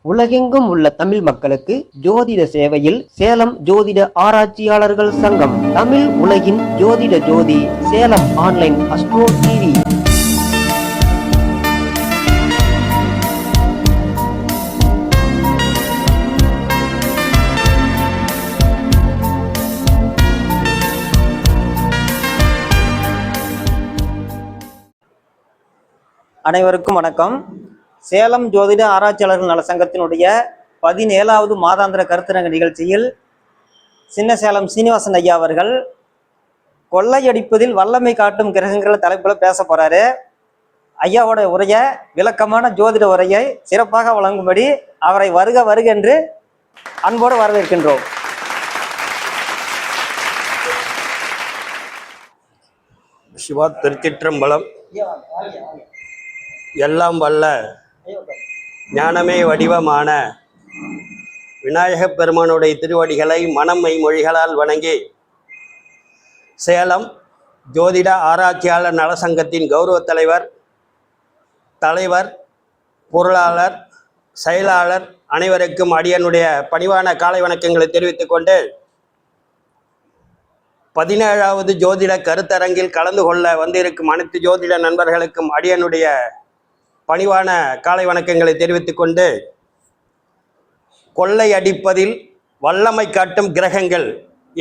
உலகெங்கும் உள்ள தமிழ் மக்களுக்கு ஜோதிட சேவையில் சேலம் ஜோதிட ஆராய்ச்சியாளர்கள் சங்கம். தமிழ் உலகின் ஜோதிட ஜோதி சேலம் ஆன்லைன் அஸ்ட்ரோ டிவி. அனைவருக்கும் வணக்கம். சேலம் ஜோதிட ஆராய்ச்சியாளர்கள் நல சங்கத்தினுடைய 17வது மாதாந்திர கருத்தரங்க நிகழ்ச்சியில் சின்ன சேலம் சீனிவாசன் ஐயா அவர்கள் கொள்ளையடிப்பதில் வல்லமை காட்டும் கிரகங்கள் தலைப்புல பேச போறாரு. ஐயாவோட உரையை, விளக்கமான ஜோதிட உரையை சிறப்பாக வழங்கும்படி அவரை வருக வருக என்று அன்போடு வரவேற்கின்றோம். சிவா திருச்சிற்றம்பலம். எல்லாம் வல்ல ஞானமே வடிவமான விநாயகப் பெருமானுடைய திருவடிகளை மனமை மொழிகளால் வணங்கி சேலம் ஜோதிட ஆராய்ச்சியாளர் நலசங்கத்தின் கௌரவ தலைவர், பொருளாளர், செயலாளர் அனைவருக்கும் அடியனுடைய பணிவான காலை வணக்கங்களை தெரிவித்துக் கொண்டு 17வது ஜோதிட கருத்தரங்கில் கலந்து கொள்ள வந்திருக்கும் அனைத்து ஜோதிட நண்பர்களுக்கும் அடியனுடைய பணிவான காலை வணக்கங்களை தெரிவித்துக் கொண்டு, கொள்ளை அடிப்பதில் வல்லமை காட்டும் கிரகங்கள்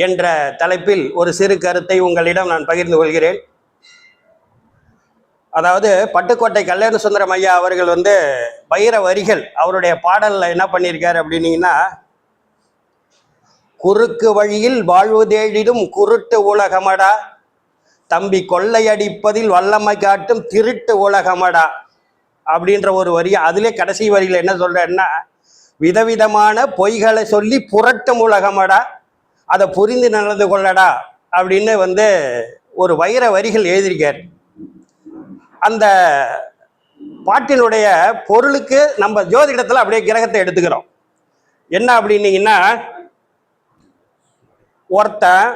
என்ற தலைப்பில் ஒரு சிறு கருத்தை உங்களிடம் நான் பகிர்ந்து கொள்கிறேன். அதாவது பட்டுக்கோட்டை கல்யாண சுந்தரம் ஐயா அவர்கள் வைர வரிகள் அவருடைய பாடலில் என்ன பண்ணியிருக்காரு அப்படின்னீங்கன்னா, குறுக்கு வழியில் வாழ்வு தேடிடும் குருட்டு உலகமடா, தம்பி கொள்ளையடிப்பதில் வல்லமை காட்டும் திருட்டு உலகமடா அப்படின்ற ஒரு வரி. அதிலே கடைசி வரியில் என்ன சொல்றேன்னா, விதவிதமான பொய்களை சொல்லி புரட்டும் உலகமடா, அதை புரிந்து நடந்து கொள்ளடா அப்படின்னு ஒரு வைர வரிகள் எழுதியிருக்கார். அந்த பாட்டினுடைய பொருளுக்கு நம்ம ஜோதிடத்தில் அப்படியே கிரகத்தை எடுத்துக்கிறோம். என்ன அப்படின்னீங்கன்னா, ஒருத்தன்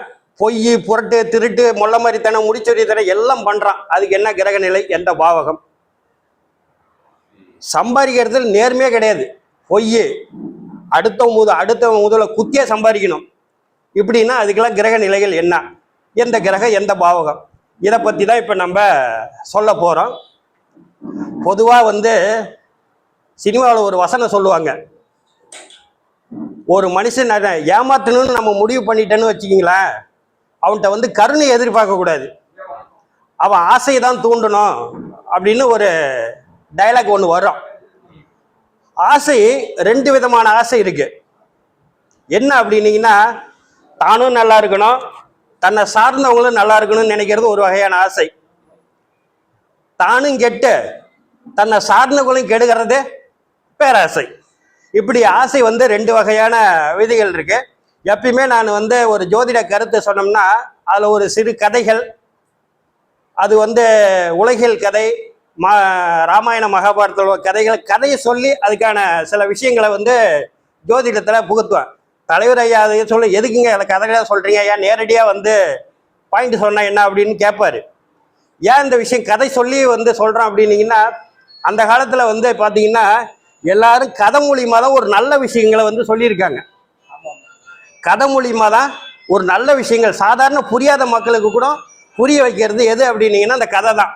பொய், புரட்டு, திருட்டு, மொள்ளமரித்தனம், முடிச்சொரித்தனம் எல்லாம் பண்றான். அதுக்கு என்ன கிரக நிலை, எந்த பாவகம்? சம்பாதிக்கிறதுல நேர்மையே கிடையாது. பொய், அடுத்த முதல்ல குத்தியே சம்பாதிக்கணும். இப்படின்னா அதுக்கெல்லாம் கிரக நிலைகள் என்ன, எந்த கிரகம், எந்த பாவகம், இதை பற்றி தான் இப்போ நம்ம சொல்ல போகிறோம். பொதுவாக சினிமாவில் ஒரு வசனம் சொல்லுவாங்க, ஒரு மனுஷன் ஏமாற்றணும்னு நம்ம முடிவு பண்ணிட்டேன்னு வச்சுக்கிங்களேன், அவன்கிட்ட கருணை எதிர்பார்க்கக்கூடாது, அவன் ஆசையை தான் தூண்டணும் அப்படின்னு ஒரு டைலாக் ஒன்று வரும். ஆசை ரெண்டு விதமான ஆசை இருக்கு. என்ன அப்படின்னீங்கன்னா, தானும் நல்லா இருக்கணும், தன்னை சார்ந்தவங்களும் நல்லா இருக்கணும்னு நினைக்கிறது ஒரு வகையான ஆசை. தானும் கெட்டு தன்னை சார்ந்தவங்களும் கெடுகிறது பேராசை. இப்படி ஆசை ரெண்டு வகையான விதிகள் இருக்கு. எப்பயுமே நான் ஒரு ஜோதிட கருத்தை சொன்னோம்னா அதில் ஒரு சிறு கதைகள், அது உலகியல் கதை, ராமாயண மகாபாரத கதையை சொல்லி அதுக்கான சில விஷயங்களை ஜோதிடத்தில் புகுத்துவேன். தலைவர் ஐயா அதை சொல்ல, எதுக்குங்க எனக்கு கதைகளாக சொல்கிறீங்க, ஏன் நேரடியாக பாயிண்ட் சொன்னால் என்ன அப்படின்னு கேட்பாரு. ஏன் இந்த விஷயம் கதை சொல்லி சொல்கிறோம் அப்படின்னீங்கன்னா, அந்த காலத்தில் பார்த்தீங்கன்னா எல்லாரும் கதை மூலியமாக தான் ஒரு நல்ல விஷயங்களை சொல்லியிருக்காங்க. கதை மூலியமாக தான் ஒரு நல்ல விஷயங்கள் சாதாரண புரியாத மக்களுக்கு கூட புரிய வைக்கிறது எது அப்படின்னீங்கன்னா அந்த கதை தான்.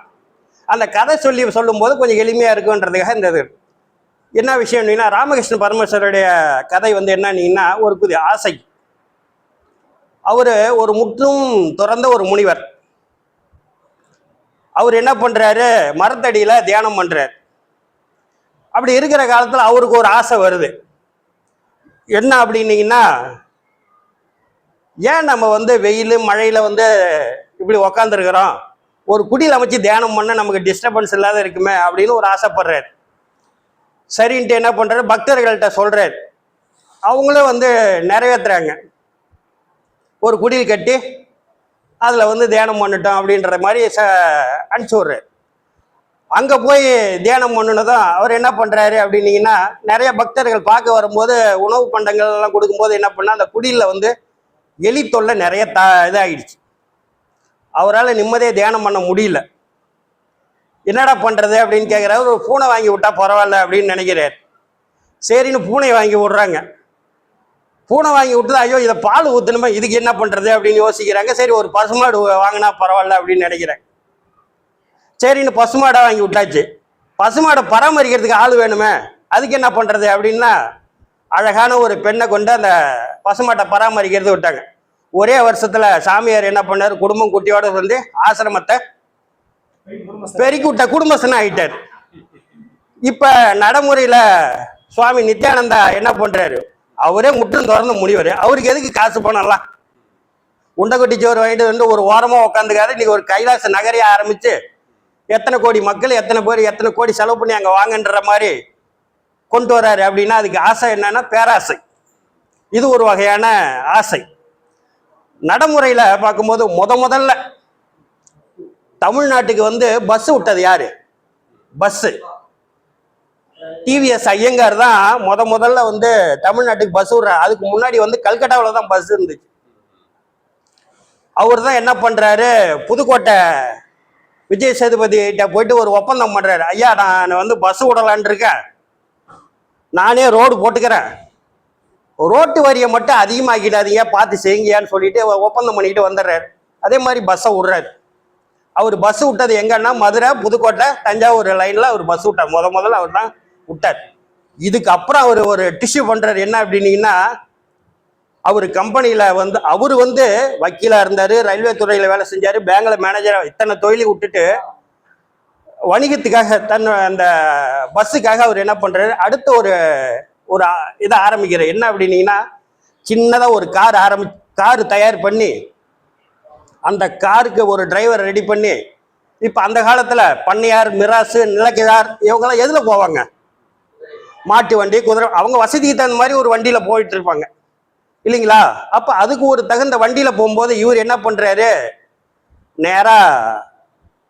அந்த கதை சொல்லும்போது கொஞ்சம் எளிமையாக இருக்குன்றதுக்காக இந்த இது. என்ன விஷயம் அப்படின்னா, ராமகிருஷ்ண பரமேஸ்வருடைய கதை என்னன்னீங்கன்னா, ஒரு புதிய ஆசை. அவர் ஒரு முற்றும் துறந்த ஒரு முனிவர். அவர் என்ன பண்ணுறாரு, மரத்தடியில் தியானம் பண்ணுறார். அப்படி இருக்கிற காலத்தில் அவருக்கு ஒரு ஆசை வருது. என்ன அப்படின்னீங்கன்னா, ஏன் நம்ம வெயில் மழையில் இப்படி உக்காந்துருக்கிறோம், ஒரு குடியில் அமைச்சு தியானம் பண்ண நமக்கு டிஸ்டர்பன்ஸ் இல்லாத இருக்குமே அப்படின்னு ஒரு ஆசைப்படுறாரு. சரின்ட்டு என்ன பண்ணுறாரு, பக்தர்கள்ட்ட சொல்கிறார். அவங்களும் நிறைவேற்றுறாங்க. ஒரு குடியில் கட்டி அதில் தியானம் பண்ணிட்டோம் அப்படின்ற மாதிரி அனுப்பிச்சி விட்றாரு. அங்கே போய் தியானம் பண்ணுனதும் அவர் என்ன பண்ணுறாரு அப்படின்னீங்கன்னா, நிறைய பக்தர்கள் பார்க்க வரும்போது உணவு பண்டங்கள் எல்லாம் கொடுக்கும்போது என்ன பண்ணால் அந்த குடியில் எலி தொல்லை நிறைய இதாகிடுச்சு. அவரால் நிம்மதியாக தியானம் பண்ண முடியல. என்னடா பண்ணுறது அப்படின்னு கேட்குறாரு. ஒரு பூனை வாங்கி விட்டா பரவாயில்ல அப்படின்னு நினைக்கிறார். சரின்னு பூனை வாங்கி விடுறாங்க. பூனை வாங்கி விட்டு ஐயோ இதை பால் ஊற்றணுமா, இதுக்கு என்ன பண்ணுறது அப்படின்னு யோசிக்கிறாங்க. சரி ஒரு பசுமாடு வாங்கினா பரவாயில்ல அப்படின்னு நினைக்கிறேன். சரின்னு பசுமாடை வாங்கி விட்டாச்சு. பசுமாடை பராமரிக்கிறதுக்கு ஆள் வேணுமே, அதுக்கு என்ன பண்ணுறது அப்படின்னா அழகான ஒரு பெண்ணை கொண்டு அந்த பசுமாட்டை பராமரிக்கிறது விட்டாங்க. ஒரே வருஷத்துல சாமியார் என்ன பண்ணார், குடும்பம் குட்டியோட வந்து ஆசிரமத்தை பெருக்கி விட்ட குடும்பஸ்தனா ஆயிட்டார். இப்ப நடைமுறையில சுவாமி நித்யானந்தா என்ன பண்றாரு, அவரே முற்றும் திறந்து முடிவாரு. அவருக்கு எதுக்கு காசு போனலாம், உண்டை சோறு வாங்கிட்டு வந்து ஒரு ஓரமா உட்காந்துக்காரு. இன்னைக்கு ஒரு கைலாச நகரைய ஆரம்பிச்சு எத்தனை கோடி மக்கள் எத்தனை பேர் எத்தனை கோடி செலவு பண்ணி அங்க வாங்கன்ற மாதிரி கொண்டு வர்றாரு. அப்படின்னா அதுக்கு ஆசை என்னன்னா பேராசை. இது ஒரு வகையான ஆசை. நடைமுறையில பார்க்கும்போது முதல்ல தமிழ்நாட்டுக்கு வந்து பஸ் விட்டது யாரு, பஸ் டிவிஎஸ் ஐயங்கார் தான் முதல்ல வந்து தமிழ்நாட்டுக்கு பஸ் விடுறாரு. அதுக்கு முன்னாடி வந்து கல்கட்டாவில் தான் பஸ் இருந்துச்சு. அவர் தான் என்ன பண்றாரு, புதுக்கோட்டை விஜய் சேதுபதி கிட்ட போயிட்டு ஒரு ஒப்பந்தம் பண்றாரு. ஐயா நான் வந்து பஸ் விடலான் இருக்கேன், நானே ரோடு போட்டுக்கிறேன், ரோட்டு வரியை மட்டும் அதிகமாக்கிடாதீங்க பார்த்து செய்யுங்கயான்னு சொல்லிட்டு ஒப்பந்தம் பண்ணிட்டு வந்துடுறாரு. அதே மாதிரி பஸ்ஸை விடுறாரு. அவர் பஸ் விட்டது எங்கன்னா மதுரை புதுக்கோட்டை தஞ்சாவூர் லைன்ல அவர் பஸ் விட்டார். முதல்ல அவர் தான் விட்டார். இதுக்கு அப்புறம் அவர் ஒரு டிஷ்யூ பண்றாரு. என்ன அப்படின்னீங்கன்னா, அவர் கம்பெனியில வந்து அவர் வந்து வக்கீலா இருந்தாரு, ரயில்வே துறையில வேலை செஞ்சாரு, பேங்க்ல மேனேஜரா, இத்தனை தொழிலை விட்டுட்டு வணிகத்துக்காக அந்த பஸ்ஸுக்காக அவர் என்ன பண்றாரு, அடுத்த ஒரு இதை ஆரம்பிக்கிறார். என்ன அப்படின்னீங்கன்னா, சின்னதா ஒரு கார் தயார் பண்ணி அந்த காருக்கு ஒரு டிரைவர் ரெடி பண்ணி, இப்ப அந்த காலத்துல பண்ணையார், மிராசு, நிலக்கிழார் இவங்கெல்லாம் எதுல போவாங்க, மாட்டு வண்டி, குதிரை, அவங்க வசதிக்கு தகுந்த மாதிரி ஒரு வண்டியில போயிட்டு இருப்பாங்க இல்லைங்களா. அப்ப அதுக்கு ஒரு தகுந்த வண்டியில போகும்போது இவர் என்ன பண்றாரு, நேரா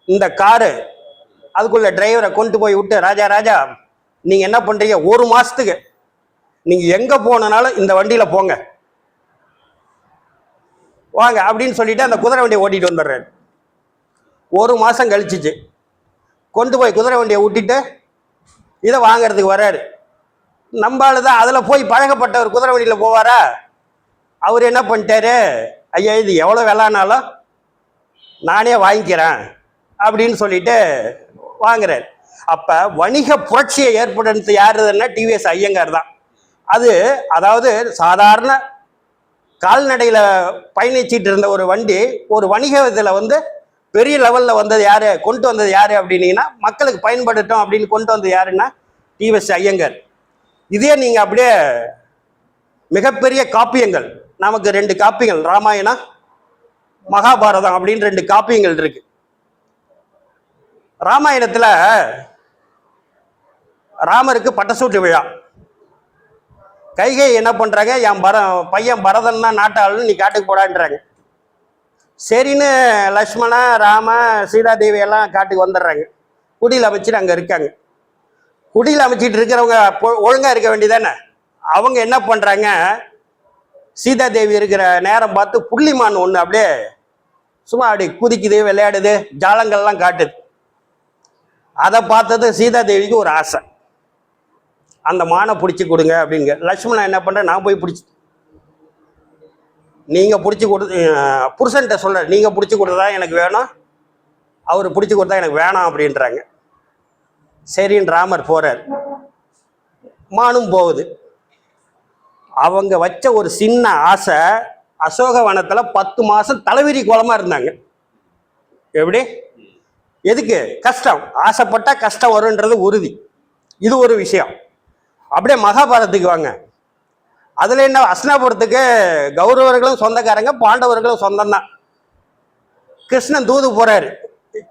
இந்த காரு அதுக்குள்ள டிரைவரை கொண்டு போய் விட்டு, ராஜா நீங்க என்ன பண்றீங்க, ஒரு மாசத்துக்கு நீங்க எங்க போனாலும் இந்த வண்டியில போங்க வாங்க அப்படின்னு சொல்லிட்டு அந்த குதிரை வண்டியை ஓட்டிட்டு வந்துடுறாரு. ஒரு மாசம் கழிச்சிச்சு கொண்டு போய் குதிரை வண்டியை விட்டுட்டு இதை வாங்கறதுக்கு வர்றாரு. நம்பாளுதான் அதுல போய் பழகப்பட்டவர் குதிரை வண்டியில போவாரா, அவர் என்ன பண்ணிட்டாரு, ஐயா இது எவ்வளவு விலைனாலும் நானே வாங்கிக்கிறேன் அப்படின்னு சொல்லிட்டு வாங்குறாரு. அப்ப வணிக புரட்சியை ஏற்படுத்த யாருன்னா டிவிஎஸ் ஐயங்கார் தான். அது அதாவது சாதாரண கால்நடையில பயணிச்சிட்டு இருந்த ஒரு வண்டி ஒரு வணிக இதுல வந்து பெரிய லெவல்ல வந்தது யாரு, கொண்டு வந்தது யாரு அப்படின்னீங்கன்னா, மக்களுக்கு பயன்படுத்தோம் அப்படின்னு கொண்டு வந்தது யாருன்னா டிவிஎஸ் ஐயங்கார். இதே நீங்க அப்படியே மிகப்பெரிய காப்பியங்கள், நமக்கு 2 காப்பியங்கள், ராமாயணம் மகாபாரதம் அப்படின்னு 2 காப்பியங்கள் இருக்கு. ராமாயணத்துல ராமருக்கு பட்டசூட்டு விழா. கைகை என்ன பண்றாங்க, என் பையன் பரதன் தான் நாட்டாளு, நீ காட்டுக்கு போடான்றாங்க. சரின்னு லக்ஷ்மண, ராம, சீதாதேவி எல்லாம் காட்டுக்கு வந்துடுறாங்க. குடியில் அமைச்சிட்டு அங்க இருக்காங்க. குடியில் அமைச்சிட்டு இருக்கிறவங்க ஒழுங்கா இருக்க வேண்டியதானே. அவங்க என்ன பண்றாங்க, சீதாதேவி இருக்கிற நேரம் பார்த்து புள்ளிமான் ஒண்ணு அப்படியே சும்மா அப்படி குதிக்குது, விளையாடுது, ஜாலங்கள்லாம் காட்டுது. அதை பார்த்தது சீதாதேவிக்கு ஒரு ஆசை, அந்த மானை பிடிச்சி கொடுங்க அப்படிங்க. லட்சுமணன் என்ன பண்ற, நான் போய் பிடிச்சி, நீங்க பிடிச்சி கொடுத்து புருஷன்கிட்ட சொல்ற, நீங்க பிடிச்சி கொடுத்தா எனக்கு வேணும், அவர் பிடிச்சி கொடுத்தா எனக்கு வேணாம் அப்படின்றாங்க. சரின்னு ராமர் போறார், மானும் போகுது. அவங்க வச்ச ஒரு சின்ன ஆசை, அசோகவனத்துல 10 மாசம் தலைவிரி கோலமா இருந்தாங்க. எப்படி, எதுக்கு, கஷ்டம், ஆசைப்பட்டா கஷ்டம் வரும்ன்றது உறுதி. இது ஒரு விஷயம். அப்படியே மகாபாரதத்துக்கு வாங்க. அதுல என்ன, அஸ்னாபுரத்துக்கு கௌரவர்களும் சொந்தக்காரங்க, பாண்டவர்களும் சொந்தம் தான். கிருஷ்ணன் தூது போறாரு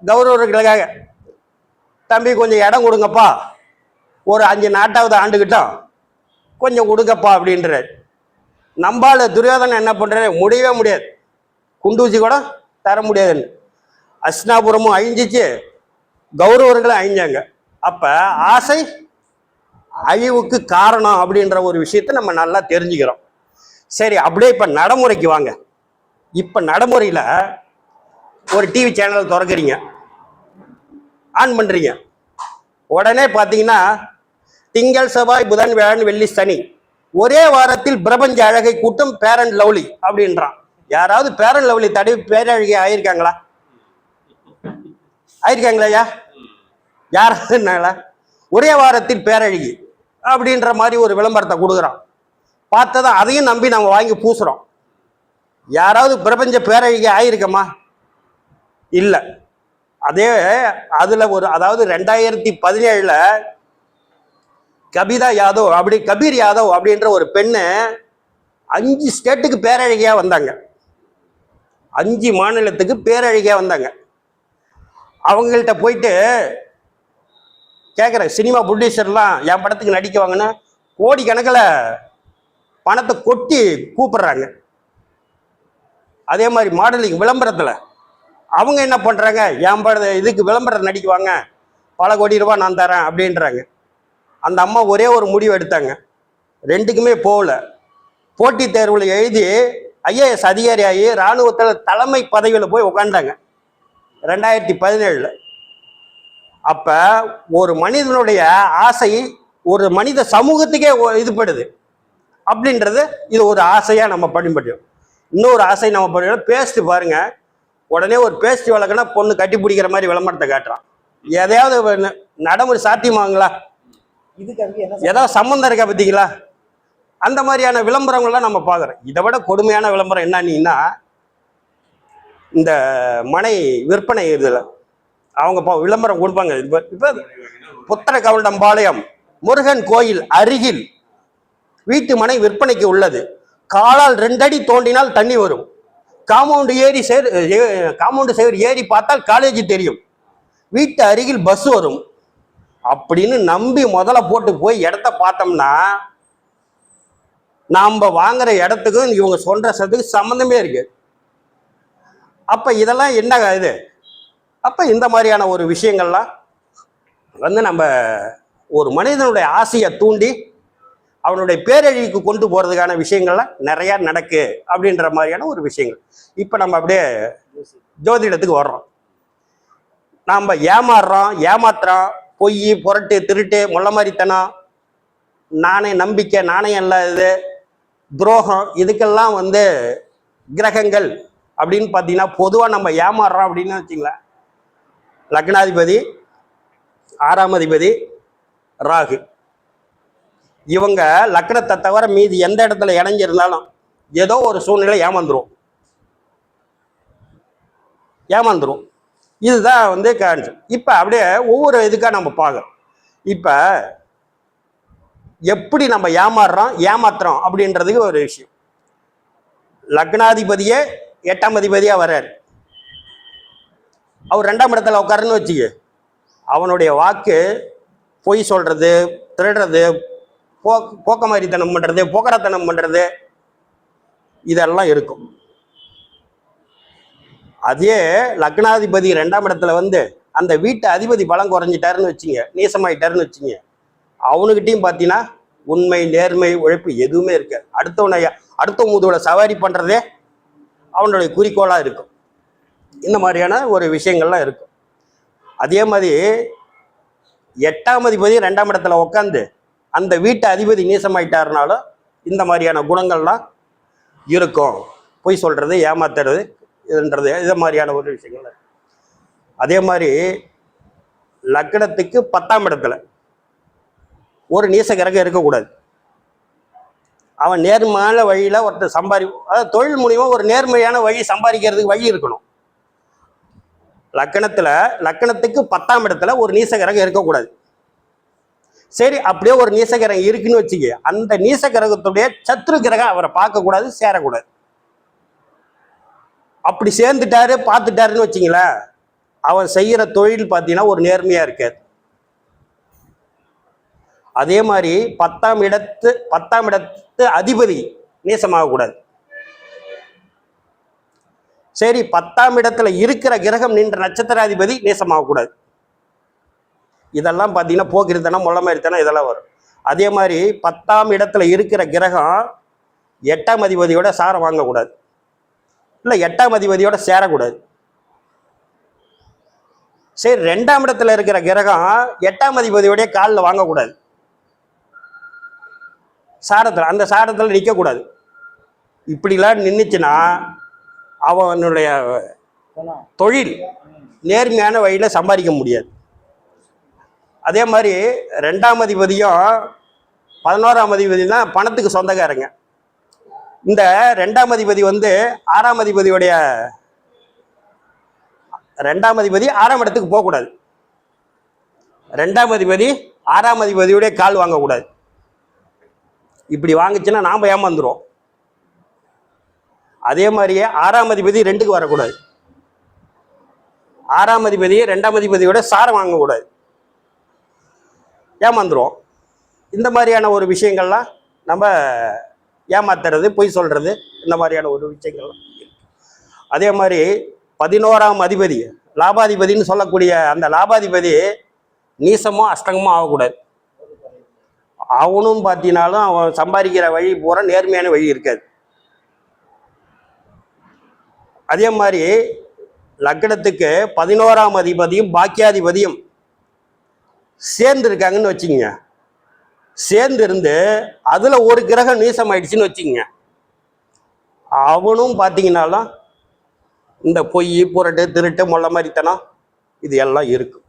கௌரவர்களுக்காக, தம்பி கொஞ்சம் இடம் கொடுங்கப்பா, ஒரு 5 நாட்டாவது ஆண்டுகிட்டோம், கொஞ்சம் கொடுங்கப்பா அப்படின்றாரு. நம்பால துரியோதனன் என்ன பண்றாரு, முடியவே முடியாது, குண்டூசி கூட தர முடியாதுன்னு. அஸ்னாபுரமும் அழிஞ்சிச்சு, கௌரவர்களும் அழிஞ்சாங்க. அப்ப ஆசை அழிவுக்கு காரணம் அப்படின்ற ஒரு விஷயத்த நம்ம நல்லா தெரிஞ்சுக்கிறோம். சரி, அப்படியே இப்ப நடைமுறைக்கு வாங்க. இப்ப நடைமுறையில ஒரு டிவி சேனல் திறக்கிறீங்க, ஆன் பண்றீங்க, உடனே பாத்தீங்கன்னா திங்கள் செவ்வாய் புதன் வியாழன் வெள்ளி சனி ஒரே வாரத்தில் பிரபஞ்ச அழகை கூட்டும் பேரன் லவ்லி அப்படின்றான். யாராவது பேரன் லவ்லி தடவி பேரழகி ஆயிருக்காங்களா? ஆயிருக்காங்களா ஐயா? யாராவது ஒரே வாரத்தில் பேரழகி அப்படின்ற மாதிரி ஒரு விளம்பரத்தை கொடுக்குறான். பார்த்ததான் அதையும் நம்பி நம்ம வாங்கி பூசுறோம். யாராவது பிரபஞ்ச பேரழகி ஆயிருக்கமா? இல்லை. அதே அதுல அதாவது 2017 கபீர் யாதவ் அப்படின்ற ஒரு பெண்ணு 5 ஸ்டேட்டுக்கு பேரழகியா வந்தாங்க. 5 மாநிலத்துக்கு பேரழகியா வந்தாங்க. அவங்கள்ட்ட போயிட்டு கேட்குறேன், சினிமா ப்ரொடியூசர்லாம் என் படத்துக்கு நடிக்க வாங்கன்னா கோடிக்கணக்கில் பணத்தை கொட்டி கூப்பிடுறாங்க. அதே மாதிரி மாடலிங் விளம்பரத்தில் அவங்க என்ன பண்ணுறாங்க, என் இதுக்கு விளம்பரம் நடிக்குவாங்க, பல கோடி ரூபாய் நான் தரேன் அப்படின்றாங்க. அந்த அம்மா ஒரே ஒரு முடிவு எடுத்தாங்க, 2க்குமே போகல. போட்டித் தேர்வில் எழுதி IAS அதிகாரி ஆகி இராணுவத்தில் தலைமை பதவியில் போய் உட்காண்டாங்க 2017. அப்போ ஒரு மனிதனுடைய ஆசை ஒரு மனித சமூகத்துக்கே இதுபடுது அப்படின்றது இது ஒரு ஆசையாக நம்ம படிப்படியும். இன்னொரு ஆசை நம்ம படிக்கிறோம். பேஸ்ட் பாருங்க, உடனே ஒரு பேஸ்ட் வளர்க்கனா பொண்ணு கட்டி பிடிக்கிற மாதிரி விளம்பரத்தை காட்டுறான். எதையாவது நடைமுறை சாத்தியமாங்களா? ஏதாவது சம்மந்தம் இருக்கா பார்த்தீங்களா? அந்த மாதிரியான விளம்பரங்கள்லாம் நம்ம பார்க்குறோம். இதை விட கொடுமையான விளம்பரம் என்னன்னா, இந்த மனை விற்பனை இதில் அவங்க விளம்பரம் கொடுப்பாங்க. இப்போ புத்தரகவுண்டம்பாளையம் முருகன் கோயில் அருகில் வீட்டு மனை விற்பனைக்கு உள்ளது. காலால் 2 அடி தோண்டினால் தண்ணி வரும். காம்பவுண்டு சேர் ஏறி பார்த்தால் காலேஜ் தெரியும். வீட்டு அருகில் பஸ் வரும் அப்படின்னு நம்பி முதல்ல போட்டு போய் இடத்த பார்த்தோம்னா நாம் வாங்குற இடத்துக்கும் இவங்க சொல்ற சத்துக்கு சம்மந்தமே இருக்கு. அப்ப இதெல்லாம் என்ன இது? அப்ப இந்த மாதிரியான ஒரு விஷயங்கள்லாம் நம்ம ஒரு மனிதனுடைய ஆசையை தூண்டி அவனுடைய பேரழிவுக்கு கொண்டு போறதுக்கான விஷயங்கள்லாம் நிறைய நடக்கு அப்படின்ற மாதிரியான ஒரு விஷயங்கள். இப்ப நம்ம அப்படியே ஜோதிடத்துக்கு வர்றோம். நாம் ஏமாத்துறோம், பொய் புரட்டு திருட்டு முள்ள மாதிரித்தனம், நம்பிக்கை நாணயம் இல்லாதது, துரோகம், இதுக்கெல்லாம் கிரகங்கள் அப்படின்னு பார்த்தீங்கன்னா பொதுவாக நம்ம ஏமாறுறோம் அப்படின்னு வச்சுங்களேன். லக்னாதிபதி 6ஆம் அதிபதி ராகு, இவங்க லக்னத்தை தவிர மீதி எந்த இடத்துல இணைஞ்சிருந்தாலும் ஏதோ ஒரு சூழ்நிலை ஏமாந்துரும். இதுதான் கான்செப்ட். இப்போ அப்படியே ஒவ்வொரு இதுக்காக நம்ம பார்க்குறோம். இப்போ எப்படி நம்ம ஏமாத்துறோம் அப்படின்றதுக்கு ஒரு விஷயம். லக்னாதிபதியே 8ஆம் அதிபதியா வர்றாரு. அவர் 2ஆம் இடத்துல உட்காருன்னு வச்சுக்க, அவனுடைய வாக்கு பொய் சொல்றது, திருடுறது, போக்கமாரித்தனம் பண்றது, போக்கரத்தனம் பண்றது, இதெல்லாம் இருக்கும். அதே லக்னாதிபதி 2ஆம் இடத்துல அந்த வீட்டு அதிபதி பலம் குறைஞ்சிட்டாருன்னு வச்சுங்க, நீசமாயிட்டாருன்னு வச்சுங்க, அவனுக்கிட்டையும் பார்த்தீங்கன்னா உண்மை, நேர்மை, உழைப்பு எதுவுமே இருக்கு. அடுத்தவங்களோட சவாரி பண்றதே அவனுடைய குறிக்கோளா இருக்கும். இந்த மாதிரியான ஒரு விஷயங்கள்லாம் இருக்கும். அதே மாதிரி 8ஆம் அதிபதி 2ஆம் இடத்துல உட்காந்து அந்த வீட்டு அதிபதி நீசமாயிட்டாருனாலும் இந்த மாதிரியான குணங்கள்லாம் இருக்கும். பொய் சொல்றது, ஏமாத்துறது, இதுன்றது, இது மாதிரியான ஒரு விஷயங்கள். அதே மாதிரி லக்னத்துக்கு 10ஆம் இடத்துல ஒரு நீச கிரகம் இருக்கக்கூடாது. அவன் நேர்மையான வழியில ஒருத்தர் அதாவது தொழில் மூலியமா ஒரு நேர்மையான வழி சம்பாதிக்கிறதுக்கு வழி இருக்கணும். லக்னத்துக்கு 10ஆம் இடத்துல ஒரு நீச கிரகம் இருக்கக்கூடாது. சரி, அப்படியே ஒரு நீச கிரகம் இருக்குன்னு வச்சுக்க, அந்த நீச கிரகத்துடைய சத்ரு கிரகம் அவரை பார்க்கக்கூடாது, சேரக்கூடாது. அப்படி சேர்ந்துட்டாரு, பார்த்துட்டாருன்னு வச்சிங்களேன், அவன் செய்யற தொழில் பார்த்தீங்கன்னா ஒரு நேர்மையா இருக்காது. அதே மாதிரி 10ஆம் இடத்து அதிபதி நேசமாகக்கூடாது. சரி, 10ஆம் இடத்துல இருக்கிற கிரகம் நின்ற நட்சத்திராதிபதி நேசமாகக்கூடாது. இதெல்லாம் பார்த்தீங்கன்னா போக்கிருத்தனம், முள்ளமாரித்தனம், இதெல்லாம் வரும். அதே மாதிரி 10ஆம் இடத்துல இருக்கிற கிரகம் 8ஆம் அதிபதியோட சாரம் வாங்கக்கூடாது, இல்லை 8ஆம் அதிபதியோட சேரக்கூடாது. சரி, 2ஆம் இடத்துல இருக்கிற கிரகம் 8ஆம் அதிபதியோடைய காலில் வாங்கக்கூடாது. சாரத்தில், அந்த சாரத்தில் நிற்கக்கூடாது. இப்படிலாம் நின்றுச்சுன்னா அவனுடைய தொழில் நேர்மையான வழியில் சம்பாதிக்க முடியாது. அதே மாதிரி 2ஆம் அதிபதியும் 11ஆம் அதிபதி தான் பணத்துக்கு சொந்தக்காரங்க. இந்த 2ஆம் அதிபதி வந்து 6ஆம் அதிபதியுடைய 2ஆம் அதிபதி 6ஆம் இடத்துக்கு போகக்கூடாது. 2ஆம் அதிபதி 6ஆம் அதிபதியுடைய கால் வாங்கக்கூடாது. இப்படி வாங்குச்சுன்னா நாம் ஏமாந்துருவோம். அதே மாதிரியே 6ஆம் அதிபதி 2க்கு வரக்கூடாது. 6ஆம் அதிபதி 2ஆம் அதிபதியோட சாரம் வாங்கக்கூடாது, ஏமாந்துருவோம். இந்த மாதிரியான ஒரு விஷயங்கள்லாம் நம்ம ஏமாத்துறது, பொய் சொல்றது, இந்த மாதிரியான ஒரு விஷயங்கள்லாம். அதே மாதிரி 11ஆம் அதிபதி லாபாதிபதினு சொல்லக்கூடிய அந்த லாபாதிபதி நீசமோ அஷ்டங்கமோ ஆகக்கூடாது. அவனும் பார்த்தீங்கன்னாலும் அவன் சம்பாதிக்கிற வழி பூரா நேர்மையான வழி இருக்காது. அதே மாதிரி லக்னத்துக்கு 11ஆம் அதிபதியும் பாக்கியாதிபதியும் சேர்ந்து இருக்காங்கன்னு வச்சுக்கோங்க. சேர்ந்து இருந்து அதுல ஒரு கிரகம் நீசம் ஆயிடுச்சுன்னு வச்சுக்கோங்க, அவனும் பார்த்தீங்கன்னாலும் இந்த பொய், புரட்டு, திருட்டு, மொள்ள மாதிரித்தனம் இது எல்லாம் இருக்கும்.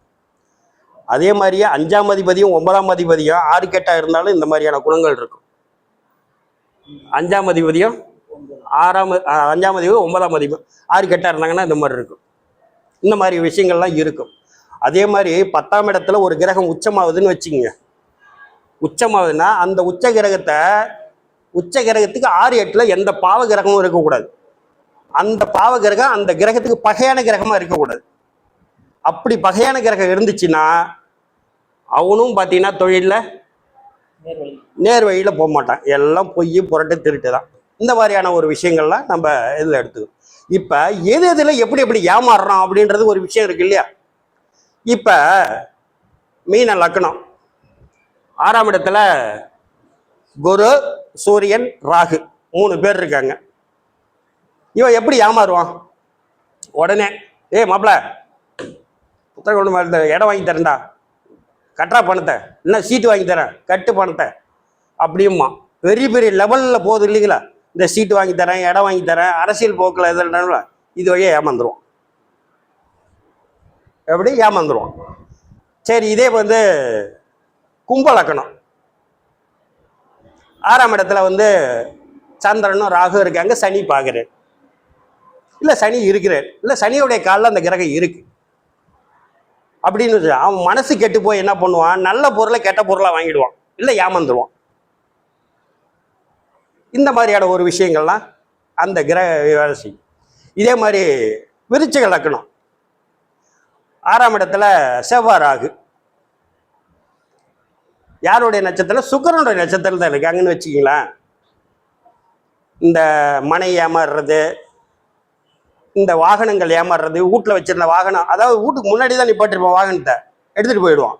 அதே மாதிரியே 5ஆம் அதிபதியும் 9ஆம் அதிபதியும் 6 கெட்டா இருந்தாலும் இந்த மாதிரியான குணங்கள் இருக்கும். 5ஆம் அதிபதியும் 5ஆம் அதிபதி 9ஆம் அதிபதி 6 கெட்டா இருந்தாங்கன்னா இந்த மாதிரி இருக்கும். இந்த மாதிரி விஷயங்கள்லாம் இருக்கும். அதே மாதிரி 10ஆம் இடத்துல ஒரு கிரகம் உச்சமாகுதுன்னு வச்சுக்கோங்க. உச்சமாகுதுன்னா அந்த உச்ச கிரகத்துக்கு 6, 8ல் எந்த பாவ கிரகமும் இருக்கக்கூடாது. அந்த பாவ கிரகம் அந்த கிரகத்துக்கு பகையான கிரகமா இருக்கக்கூடாது. அப்படி பகையான கிரகம் இருந்துச்சுன்னா அவனும் பார்த்தீங்கன்னா தொழிலில் நேர் வழியில் போக மாட்டான். எல்லாம் பொய், புரட்டு, திருட்டு தான். இந்த மாதிரியான ஒரு விஷயங்கள்லாம் நம்ம இதில் எடுத்துக்கணும். இப்போ எதில் எப்படி எப்படி ஏமாறுறோம் அப்படின்றது ஒரு விஷயம் இருக்கு இல்லையா? இப்போ மீன லக்னம் 6ஆம் இடத்துல குரு, சூரியன், ராகு 3 பேர் இருக்காங்க. இவன் எப்படி ஏமாறுவான்? உடனே மாப்பிள்ள புத்தகம் கொண்டு மாதிரி இடம் வாங்கி தரேன்டா, கட்டுறா பணத்தை, என்ன சீட்டு வாங்கி தரேன், கட்டு பணத்தை அப்படியுமா. பெரிய பெரிய லெவலில் போகுது இல்லைங்களா? இந்த சீட்டு வாங்கி தரேன், இடம் வாங்கி தரேன், அரசியல் போக்கில் எதுனா இது வழியாக ஏமாந்துருவோம். எப்படி ஏமாந்துருவோம்? சரி, இதே வந்து கும்ப லக்னம் 6ஆம் இடத்துல வந்து சந்திரனும் ராகு இருக்காங்க, சனி பார்க்குறாரு, இல்லை சனி இருக்கிறார், இல்லை சனியோடைய காலில் அந்த கிரகம் இருக்கு அப்படின்னு அவன் மனசு கெட்டு போய் என்ன பண்ணுவான்? நல்ல பொருளை கெட்ட பொருளாக வாங்கிடுவான், இல்லை ஏமாந்துருவான். இந்த மாதிரியான ஒரு விஷயங்கள்லாம் அந்த கிரக வேலை செய்யும். இதே மாதிரி விருச்சிக லக்னம் 6ஆம் இடத்துல செவ்வாய், ராகு யாருடைய நட்சத்திரம்? சுக்கிரனுடைய நட்சத்திரம் தான் இருக்காங்கன்னு வச்சுக்கிங்களேன். இந்த மனை ஏமாறுறது, இந்த வாகனங்கள் ஏமாறுறது, வீட்டில் வச்சிருந்த வாகனம், அதாவது வீட்டுக்கு முன்னாடி தான் நிப்பாட்டிருப்பான், வாகனத்தை எடுத்துகிட்டு போயிடுவான்.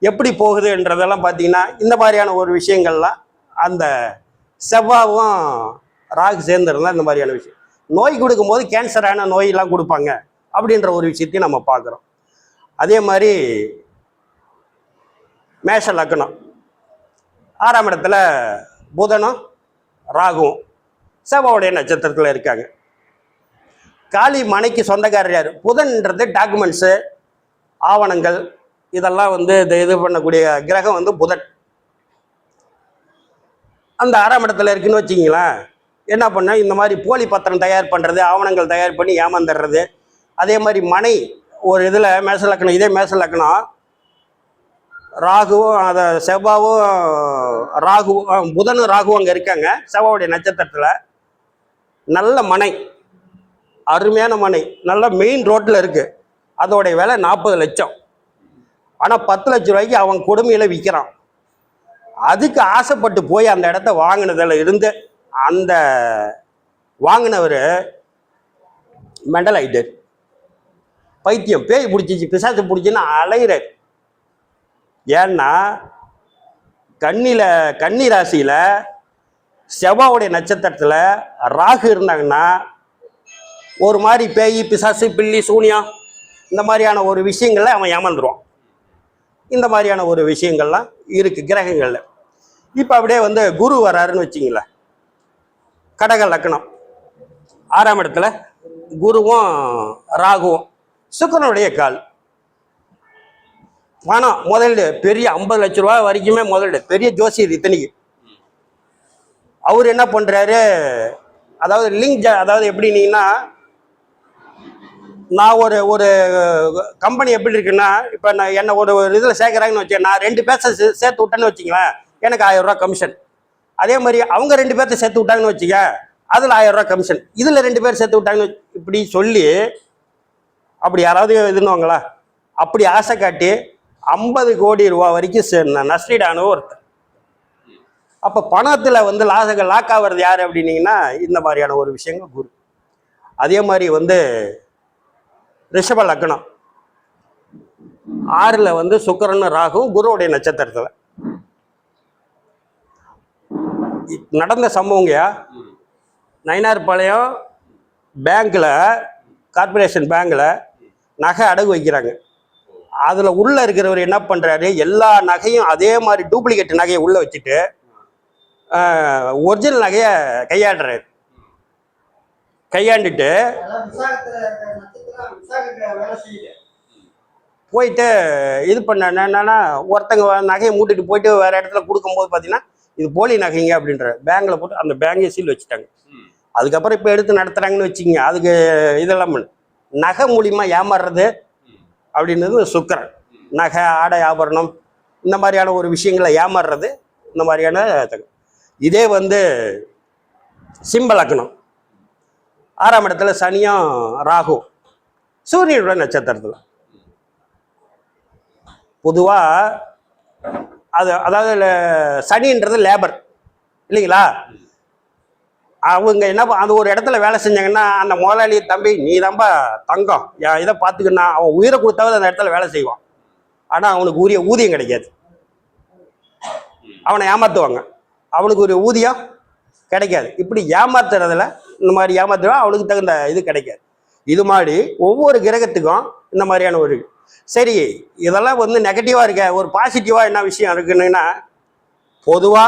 எப்படி போகுதுன்றதெல்லாம் பார்த்தீங்கன்னா இந்த மாதிரியான ஒரு விஷயங்கள்லாம் அந்த செவ்வாவும் ராகு சேர்ந்துருந்தா இந்த மாதிரியான விஷயம். நோய் கொடுக்கும்போது கேன்சரான நோயெல்லாம் கொடுப்பாங்க அப்படின்ற ஒரு விஷயத்தையும் நம்ம பார்க்குறோம். அதே மாதிரி மேஷ லக்னம் 6ஆம் இடத்துல புதனும் ராகுவும் செவ்வாவுடைய நட்சத்திரத்தில் இருக்காங்க. காளி மனைக்கு சொந்தக்காரர் யார்? புதன்ன்றது டாக்குமெண்ட்ஸு, ஆவணங்கள், இதெல்லாம் வந்து இது பண்ணக்கூடிய கிரகம் வந்து புதன். அந்த 6ஆம் இடத்துல இருக்குன்னு வச்சிங்களேன், என்ன பண்ண இந்த மாதிரி போலி பத்திரம் தயார் பண்ணுறது, ஆவணங்கள் தயார் பண்ணி ஏமாந்துடுறது. அதே மாதிரி மனை ஒரு இதில் மேச லக்னம், இதே மேச லக்னம் ராகுவும் அதை செவ்வாவும் ராகுவும் புதனும் ராகுவும் அங்கே இருக்காங்க செவ்வாவுடைய நட்சத்திரத்தில். நல்ல மனை, அருமையான மனை, நல்ல மெயின் ரோட்டில் இருக்குது. அதோடைய விலை 40 லட்சம். ஆனால் 10 லட்ச ரூபாய்க்கு அவன் கொடுமையில் விற்கிறான். அதுக்கு ஆசைப்பட்டு போய் அந்த இடத்த வாங்கினதில் இருந்து அந்த வாங்கினவர் மெண்டல் ஆகிட்டார், பைத்தியம், பேய் பிடிச்சிச்சு, பிசாசு பிடிச்சின்னு அலைகிறார். ஏன்னா கன்னி ராசியில் செவ்வாவுடைய நட்சத்திரத்தில் ராகு இருந்தாங்கன்னா ஒரு மாதிரி பேய், பிசாசு, பில்லி, சூனியம் இந்த மாதிரியான ஒரு விஷயங்கள்ல அவன் ஏமாந்துருவான். இந்த மாதிரியான ஒரு விஷயங்கள்லாம் இருக்குது கிரகங்களில். இப்போ அப்படியே வந்து குரு வராருன்னு வச்சிங்களேன். கடக லக்னம் 6ஆம் இடத்துல குருவும் ராகுவும் சுக்கிரனுடைய கால். பணம் முதலீடு பெரிய 50 லட்ச ரூபா வரைக்குமே முதலீடு, பெரிய ஜோசியர் இத்தனைக்கு. அவர் என்ன பண்றாரு, அதாவது லிங்க், அதாவது எப்படின்னீங்கன்னா, நான் ஒரு ஒரு கம்பெனி எப்படி இருக்குன்னா, இப்போ நான் என்ன ஒரு இதில் சேர்க்குறாங்கன்னு வச்சேன், நான் 2 பேர்த்த சேர்த்து விட்டேன்னு வச்சிங்களேன், எனக்கு 1000 ரூபா கமிஷன். அதே மாதிரி அவங்க 2 பேர்த்த சேர்த்து விட்டாங்கன்னு வச்சுக்க, அதில் 1000 ரூபா கமிஷன். இதில் 2 பேர் சேர்த்து விட்டாங்கன்னு இப்படி சொல்லி, அப்படி யாராவது இதுன்னுவாங்களா, அப்படி ஆசை காட்டி 50 கோடி ரூபா வரைக்கும் நஷ்டீடான ஒருத்தர். அப்போ பணத்தில் வந்து லாக் ஆகிறது யார் அப்படின்னீங்கன்னா, இந்த மாதிரியான ஒரு விஷயங்கள் குரு. அதே மாதிரி வந்து ரிஷப லக்னம் 6ல் வந்து சுக்கிரன் ராகுவும் குருவுடைய நட்சத்திரத்தில் நடந்த சம்பவங்கயா. நயினார்பாளையம் பேங்க்ல, கார்பரேஷன் பேங்க்ல நகை அடகு வைக்கிறாங்க. அதுல உள்ள இருக்கிறவர் என்ன பண்றாரு, எல்லா நகையும் அதே மாதிரி டூப்ளிகேட் நகையை உள்ள வச்சுட்டு ஒரிஜினல் நகையை கையாண்டுட்டு போயிட்டு இது பண்ண என்னன்னா, ஒருத்தங்க நகையை மூட்டிட்டு போயிட்டு வேற இடத்துல கொடுக்கும்போது பார்த்தீங்கன்னா, இது போலி நகைங்க அப்படின்ற பேங்க்ல போட்டு அந்த பேங்கை சீல் வச்சுட்டாங்க. அதுக்கப்புறம் இப்போ எடுத்து நடத்துறாங்கன்னு வச்சுக்கிங்க. அதுக்கு இதெல்லாம் நகை மூலியமா ஏமாறுறது அப்படின்றது சுக்கிரன். நகை, ஆடை, ஆபரணம், இந்த மாதிரியான ஒரு விஷயங்களை ஏமாறுறது, இந்த மாதிரியான. இதே வந்து சிம்ம லக்னம் 6ஆம் இடத்துல சனியும் ராகு சூரியனுடைய நட்சத்திரத்தில். பொதுவா அதாவது சனின்றது லேபர் இல்லைங்களா. அவங்க என்ன அந்த ஒரு இடத்துல வேலை செஞ்சாங்கன்னா, அந்த முதலாளி தம்பி நீ தான்பா தங்கம், இதை பார்த்துக்கினா அவன் உயிரை கொடுத்தாவது அந்த இடத்துல வேலை செய்வான். ஆனால் அவனுக்கு உரிய ஊதியம் கிடைக்காது. அவனை ஏமாற்றுவாங்க, அவனுக்கு ஒரு ஊதியம் கிடைக்காது. இப்படி ஏமாத்துறதுல இந்த மாதிரி ஏமாத்துவா அவனுக்கு தகுந்த இது கிடைக்காது. இது மாதிரி ஒவ்வொரு கிரகத்துக்கும் இந்த மாதிரியான ஒரு சரி. இதெல்லாம் வந்து நெகட்டிவா இருக்க, ஒரு பாசிட்டிவா என்ன விஷயம் இருக்குன்னா, பொதுவா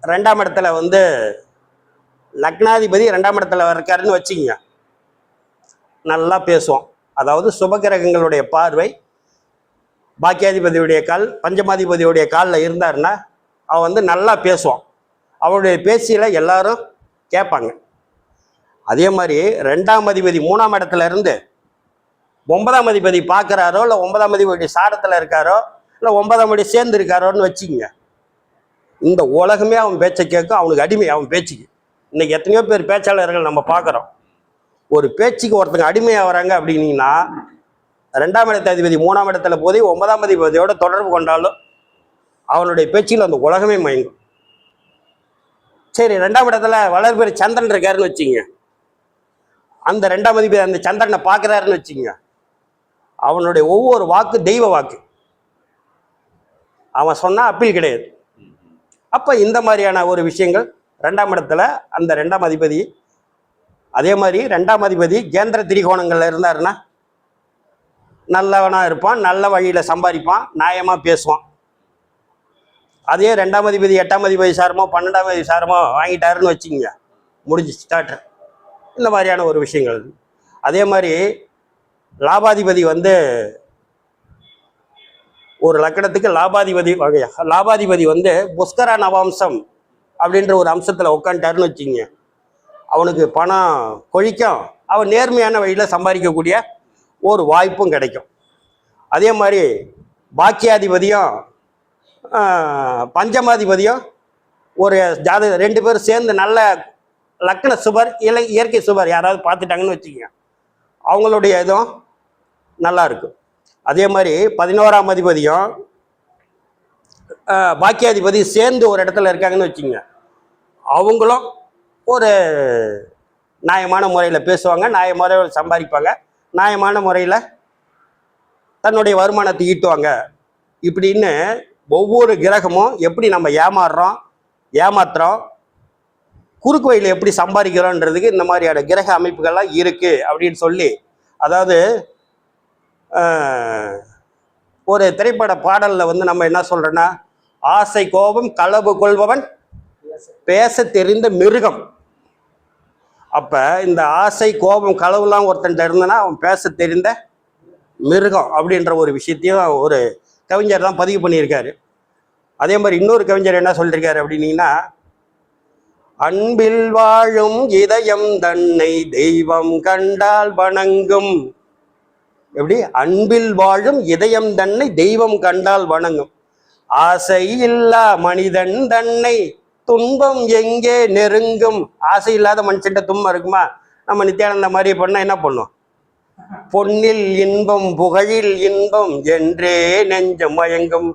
2ஆம் இடத்துல வந்து லக்னாதிபதி 2ஆம் இடத்துல இருக்காருன்னு வச்சுக்கங்க, நல்லா பேசுவோம். அதாவது சுபகிரகங்களுடைய பார்வை பாக்கியாதிபதியுடைய கால், பஞ்சமாதிபதியுடைய காலில் இருந்தாருன்னா அவன் வந்து நல்லா பேசுவான். அவனுடைய பேச்சில எல்லாரும் கேட்பாங்க. அதே மாதிரி 2ஆம் அதிபதி 3ஆம் இடத்துல இருந்து 9ஆம் அதிபதி பார்க்குறாரோ, இல்லை 9ஆம் அதிபதி சாரத்தில் இருக்காரோ, இல்லை 9ஆம் அதிபதி சேர்ந்து இருக்காரோன்னு வச்சுக்கோங்க, இந்த உலகமே அவன் பேச்சை கேட்கும். அவனுக்கு அடிமை அவன் பேச்சுக்கு. இன்னைக்கு எத்தனையோ பேர் பேச்சாளர்கள் நம்ம பார்க்குறோம். ஒரு பேச்சுக்கு ஒருத்தங்க அடிமையாக வராங்க அப்படின்னீங்கன்னா, 2ஆம் இடத்த அதிபதி 3ஆம் இடத்துல போதே 9ஆம் அதிபதியோட தொடர்பு கொண்டாலும் அவனுடைய பேச்சில் அந்த உலகமே மயங்கும். சரி, 2ஆம் இடத்துல வளர்பெரு சந்திரன் இருக்காருன்னு வச்சுங்க, அந்த 2ஆம் அதிபதி அந்த சந்திரனை பார்க்குறாருன்னு வச்சுங்க, அவனுடைய ஒவ்வொரு வாக்கு தெய்வ வாக்கு. அவன் சொன்னா அப்பீல் கிடையாது. அப்ப இந்த மாதிரியான ஒரு விஷயங்கள் 2ஆம் இடத்துல அந்த 2ஆம் அதிபதி. அதே மாதிரி 2ஆம் அதிபதி கேந்திர திரிகோணங்கள்ல இருந்தாருன்னா நல்லவனா இருப்பான், நல்ல வழியில சம்பாதிப்பான், நியாயமா பேசுவான். அதே 2ஆம் அதிபதி 8ஆம் அதிபதி சாரமோ 12ஆம் அதிபதி சாரமோ வாங்கிட்டாருன்னு வச்சுக்கோங்க, முடிஞ்சு ஸ்டார்ட். இந்த மாதிரியான ஒரு விஷயங்கள். அதே மாதிரி லாபாதிபதி வந்து ஒரு லக்கணத்துக்கு லாபாதிபதி வந்து புஷ்கர நவாம்சம் அப்படின்ற ஒரு அம்சத்தில் உட்காந்துட்டாருன்னு வச்சுக்கோங்க, அவனுக்கு பணம் கொழிக்கும், அவன் நேர்மையான வழியில் சம்பாதிக்கக்கூடிய ஒரு வாய்ப்பும் கிடைக்கும். அதே மாதிரி பாக்கியாதிபதியும் பஞ்சமாதிபதியும் ஒரு ஜாதக 2 பேரும் சேர்ந்து நல்ல லக்ன சுபர், இயற்கை சுபர் யாராவது பார்த்துட்டாங்கன்னு வச்சுக்கோங்க, அவங்களுடைய இதுவும் நல்லா இருக்கும். அதே மாதிரி 11ஆம் அதிபதியும் பாக்கியாதிபதி சேர்ந்து ஒரு இடத்துல இருக்காங்கன்னு வச்சுக்கோங்க, அவங்களும் ஒரு நியாயமான முறையில் பேசுவாங்க, நியாய முறையில் சம்பாதிப்பாங்க, நியாயமான முறையில் தன்னுடைய வருமானத்தை ஈட்டுவாங்க. இப்படின்னு ஒவ்வொரு கிரகமும் எப்படி நம்ம ஏமாத்துறோம், குறுக்கு வழியில் எப்படி சம்பாதிக்கிறோன்றதுக்கு இந்த மாதிரியான கிரக அமைப்புகள்லாம் இருக்கு அப்படின்னு சொல்லி, அதாவது ஒரு திரைப்பட பாடலில் வந்து நம்ம என்ன சொல்கிறோன்னா, ஆசை கோபம் களவு கொள்பவன் பேச தெரிந்த மிருகம். அப்ப இந்த ஆசை கோபம் களவுலாம் ஒருத்தன் இருந்தனா அவன் பேச தெரிந்த மிருகம் அப்படின்ற ஒரு விஷயத்தையும் ஒரு கவிஞர் தான் பதிவு பண்ணியிருக்காரு. அதே மாதிரி இன்னொரு கவிஞர் என்ன சொல்லியிருக்காரு அப்படின்னீங்கன்னா, அன்பில் வாழும் இதயம் தன்னை தெய்வம் கண்டால் வணங்கும். எப்படி? அன்பில் வாழும் இதயம் தன்னை தெய்வம் கண்டால் வணங்கும். ஆசை இல்லா மனிதன் தன்னை துன்பம் எங்கே நெருங்கும். ஆசை இல்லாத மனுஷன்ட்ட துன்பம் இருக்குமா? நம்ம நித்யானந்த மாதிரி பண்ணா என்ன பண்ணும்? பொன்னில் இன்பம் புகழில் இன்பம் என்றே நெஞ்சம் மயங்கும்.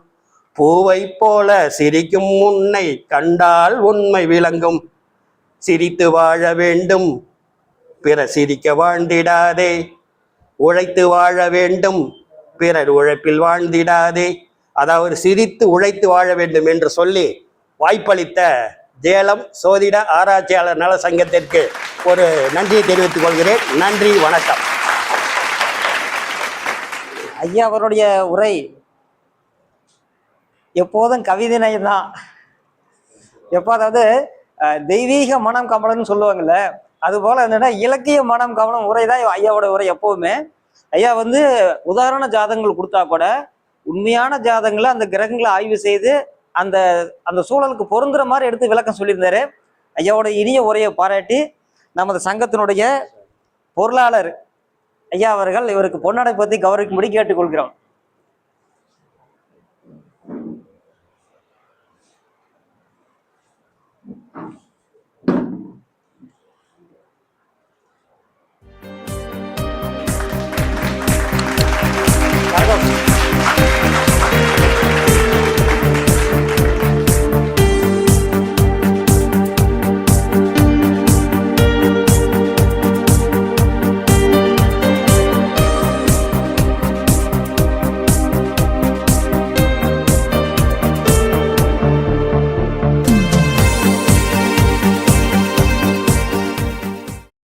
பூவை போல சிரிக்கும் உன்னை கண்டால் உண்மை விளங்கும். சிரித்து வாழ வேண்டும் பிற சிரிக்க வாழ்ந்திடாதே. உழைத்து வாழ வேண்டும் பிறர் உழைப்பில் வாழ்ந்திடாதே. அதாவது சிரித்து உழைத்து வாழ வேண்டும் என்று சொல்லி வாய்ப்பளித்த சேலம் ஜோதிட ஆராய்ச்சியாளர் நல சங்கத்திற்கு ஒரு நன்றியை தெரிவித்துக் கொள்கிறேன். நன்றி, வணக்கம். ஐயா அவருடைய உரை எப்போதும் கவிதை நயம்தான். அதாவது தெய்வீக மனம் கமலம்னு சொல்லுவாங்கல்ல, அது போல என்னன்னா இலக்கிய மனம் கவனம் உரை தான் ஐயாவோட உரை எப்பவுமே. ஐயா வந்து உதாரண ஜாதகங்கள் கொடுத்தா கூட உண்மையான ஜாதகங்களை அந்த கிரகங்களை ஆய்வு செய்து அந்த அந்த சூழலுக்கு பொருந்துற மாதிரி எடுத்து விளக்கம் சொல்லியிருந்தாரு. ஐயாவோட இனிய உரையை பாராட்டி நமது சங்கத்தினுடைய பொருளாளர் ஐயா அவர்கள் இவருக்கு பொன்னாடை பற்றி கௌரவிக்கும்படி கேட்டுக்கொள்கிறோம்.